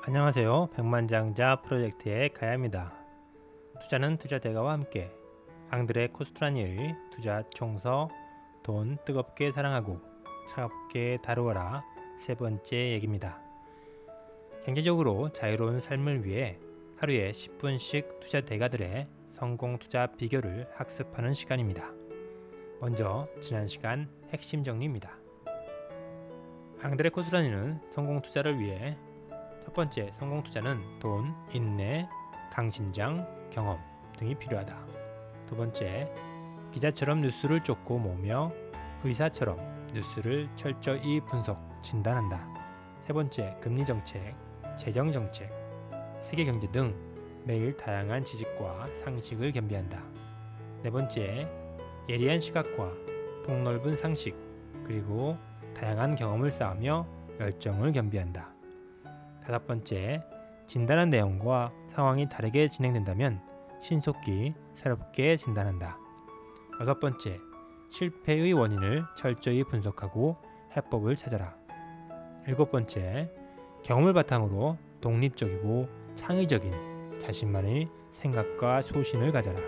안녕하세요. 백만장자 프로젝트의 가야입니다. 투자는 투자대가와 함께 앙드레 코스트라니의 투자 총서 돈 뜨겁게 사랑하고 차갑게 다루어라 세 번째 얘기입니다. 경제적으로 자유로운 삶을 위해 하루에 10분씩 투자대가들의 성공 투자 비결을 학습하는 시간입니다. 먼저 지난 시간 핵심 정리입니다. 앙드레 코스트라니는 성공 투자를 위해 첫 번째 성공 투자는 돈, 인내, 강심장, 경험 등이 필요하다. 두 번째, 기자처럼 뉴스를 쫓고 모으며 의사처럼 뉴스를 철저히 분석, 진단한다. 세 번째, 금리 정책, 재정 정책, 세계 경제 등 매일 다양한 지식과 상식을 겸비한다. 네 번째, 예리한 시각과 폭넓은 상식, 그리고 다양한 경험을 쌓으며 열정을 겸비한다. 다섯 번째, 진단한 내용과 상황이 다르게 진행된다면 신속히 새롭게 진단한다. 여섯 번째, 실패의 원인을 철저히 분석하고 해법을 찾아라. 일곱 번째, 경험을 바탕으로 독립적이고 창의적인 자신만의 생각과 소신을 가져라.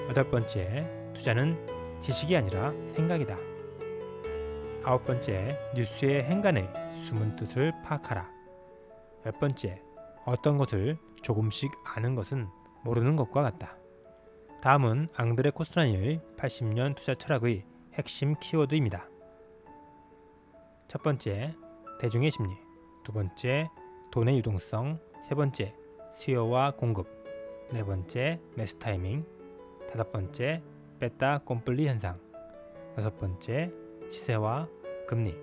여덟 번째, 투자는 지식이 아니라 생각이다. 아홉 번째, 뉴스의 행간의 숨은 뜻을 파악하라. 열 번째, 어떤 것을 조금씩 아는 것은 모르는 것과 같다. 다음은 앙드레 코스트라니의 80년 투자 철학의 핵심 키워드입니다. 첫 번째, 대중의 심리. 두 번째, 돈의 유동성. 세 번째, 수요와 공급. 네 번째, 매수 타이밍. 다섯 번째, 뺐다 꼼플리 현상. 여섯 번째, 시세와 금리.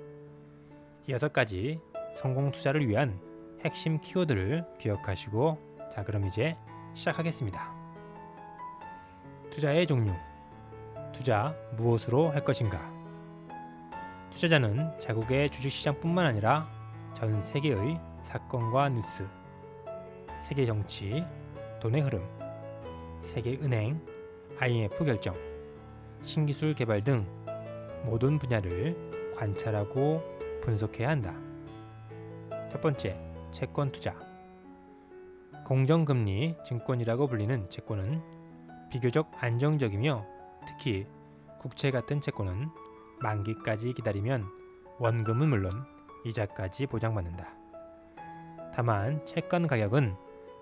이 6가지 성공 투자를 위한 핵심 키워드를 기억하시고, 자, 그럼 이제 시작하겠습니다. 투자의 종류. 투자 무엇으로 할 것인가? 투자자는 자국의 주식시장뿐만 아니라 전 세계의 사건과 뉴스, 세계 정치, 돈의 흐름, 세계은행, IMF 결정, 신기술 개발 등 모든 분야를 관찰하고 분석해야 한다. 첫 번째, 채권 투자. 공정금리 증권이라고 불리는 채권은 비교적 안정적이며 특히 국채 같은 채권은 만기까지 기다리면 원금은 물론 이자까지 보장받는다. 다만 채권 가격은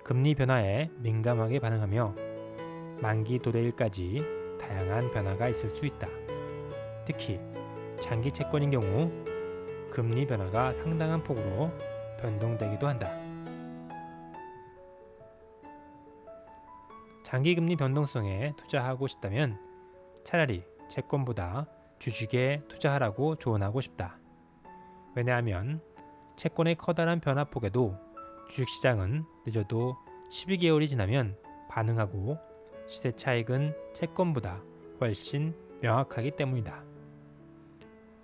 금리 변화에 민감하게 반응하며 만기 도래일까지 다양한 변화가 있을 수 있다. 특히 장기 채권인 경우 금리 변화가 상당한 폭으로 변동되기도 한다. 장기 금리 변동성에 투자하고 싶다면 차라리 채권보다 주식에 투자하라고 조언하고 싶다. 왜냐하면 채권의 커다란 변화폭에도 주식시장은 늦어도 12개월이 지나면 반응하고 시세 차익은 채권보다 훨씬 명확하기 때문이다.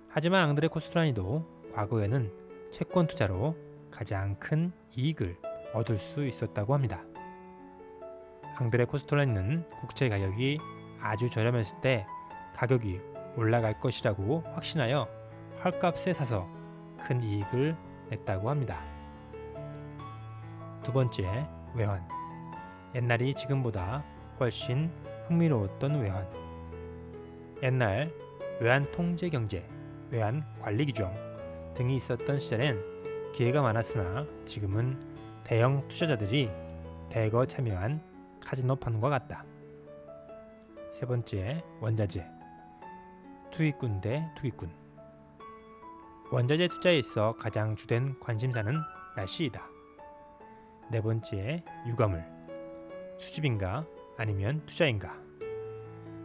하지만 앙드레 코스트라니도 과거에는 채권 투자로 가장 큰 이익을 얻을 수 있었다고 합니다. 앙드레 코스트라니는 국채 가격이 아주 저렴했을 때 가격이 올라갈 것이라고 확신하여 헐값에 사서 큰 이익을 냈다고 합니다. 두 번째, 외환. 옛날이 지금보다 훨씬 흥미로웠던 외환. 옛날 외환 통제 경제, 외환 관리 규정 등이 있었던 시절엔 기회가 많았으나 지금은 대형 투자자들이 대거 참여한 카지노판과 같다. 세 번째, 원자재. 투기꾼 대 투기꾼. 원자재 투자에 있어 가장 주된 관심사는 날씨이다. 네 번째, 유가물. 수집인가 아니면 투자인가.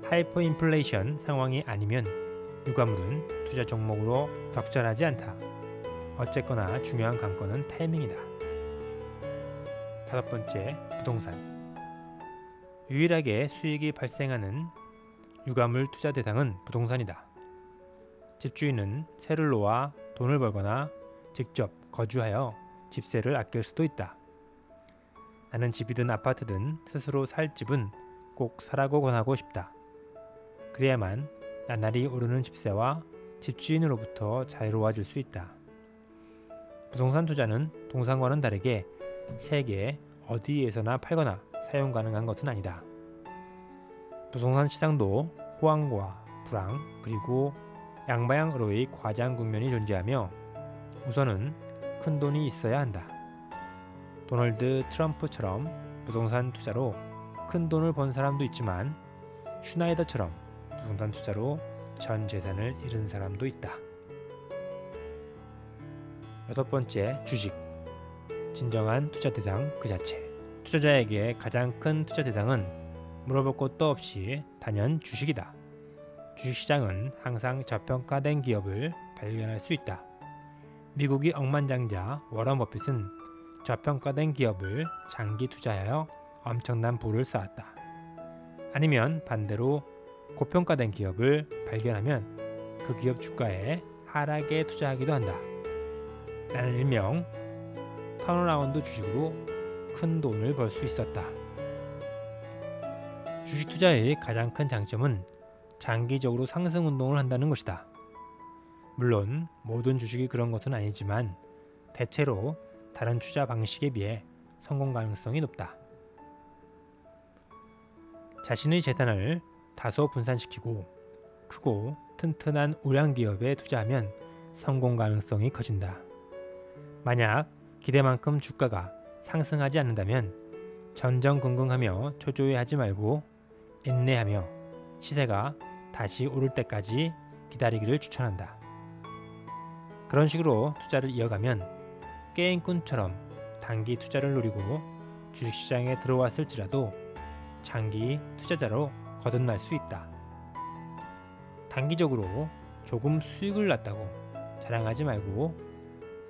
하이퍼 인플레이션 상황이 아니면 유가물은 투자 종목으로 적절하지 않다. 어쨌거나 중요한 관건은 타이밍이다. 다섯 번째, 부동산. 유일하게 수익이 발생하는 유가물 투자 대상은 부동산이다. 집주인은 세를 놓아 돈을 벌거나 직접 거주하여 집세를 아낄 수도 있다. 나는 집이든 아파트든 스스로 살 집은 꼭 사라고 권하고 싶다. 그래야만 나날이 오르는 집세와 집주인으로부터 자유로워질 수 있다. 부동산 투자는 동산과는 다르게 세계 어디에서나 팔거나 사용 가능한 것은 아니다. 부동산 시장도 호황과 불황 그리고 양방향으로의 과장 국면이 존재하며 우선은 큰 돈이 있어야 한다. 도널드 트럼프처럼 부동산 투자로 큰 돈을 번 사람도 있지만 슈나이더처럼 부동산 투자로 전 재산을 잃은 사람도 있다. 8번째, 주식. 진정한 투자 대상 그 자체. 투자자에게 가장 큰 투자 대상은 물어볼 것도 없이 단연 주식이다. 주식시장은 항상 저평가된 기업을 발견할 수 있다. 미국의 억만장자 워런 버핏은 저평가된 기업을 장기 투자하여 엄청난 부를 쌓았다. 아니면 반대로 고평가된 기업을 발견하면 그 기업 주가에 하락에 투자하기도 한다. 나는 일명 턴어라운드 주식으로 큰 돈을 벌 수 있었다. 주식 투자의 가장 큰 장점은 장기적으로 상승 운동을 한다는 것이다. 물론 모든 주식이 그런 것은 아니지만 대체로 다른 투자 방식에 비해 성공 가능성이 높다. 자신의 재산을 다소 분산시키고 크고 튼튼한 우량 기업에 투자하면 성공 가능성이 커진다. 만약 기대만큼 주가가 상승하지 않는다면 전전긍긍하며 초조해하지 말고 인내하며 시세가 다시 오를 때까지 기다리기를 추천한다. 그런 식으로 투자를 이어가면 게임꾼처럼 단기 투자를 노리고 주식시장에 들어왔을지라도 장기 투자자로 거듭날 수 있다. 단기적으로 조금 수익을 났다고 자랑하지 말고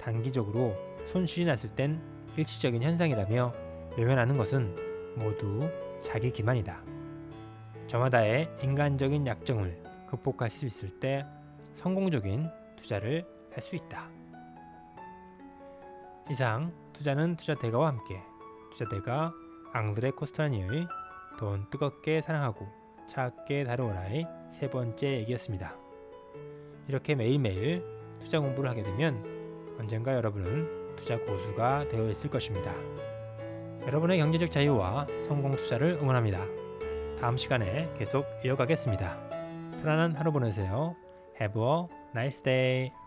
단기적으로 손실이 났을 땐 일시적인 현상이라며 외면하는 것은 모두 자기 기만이다. 저마다의 인간적인 약점을 극복할 수 있을 때 성공적인 투자를 할 수 있다. 이상 투자는 투자대가와 함께 투자대가 앙드레 코스타니의 돈 뜨겁게 사랑하고 차갑게 다루어라의 3번째 얘기였습니다. 이렇게 매일매일 투자 공부를 하게 되면 언젠가 여러분은 투자 고수가 되어 있을 것입니다. 여러분의 경제적 자유와 성공 투자를 응원합니다. 다음 시간에 계속 이어가겠습니다. 편안한 하루 보내세요. Have a nice day.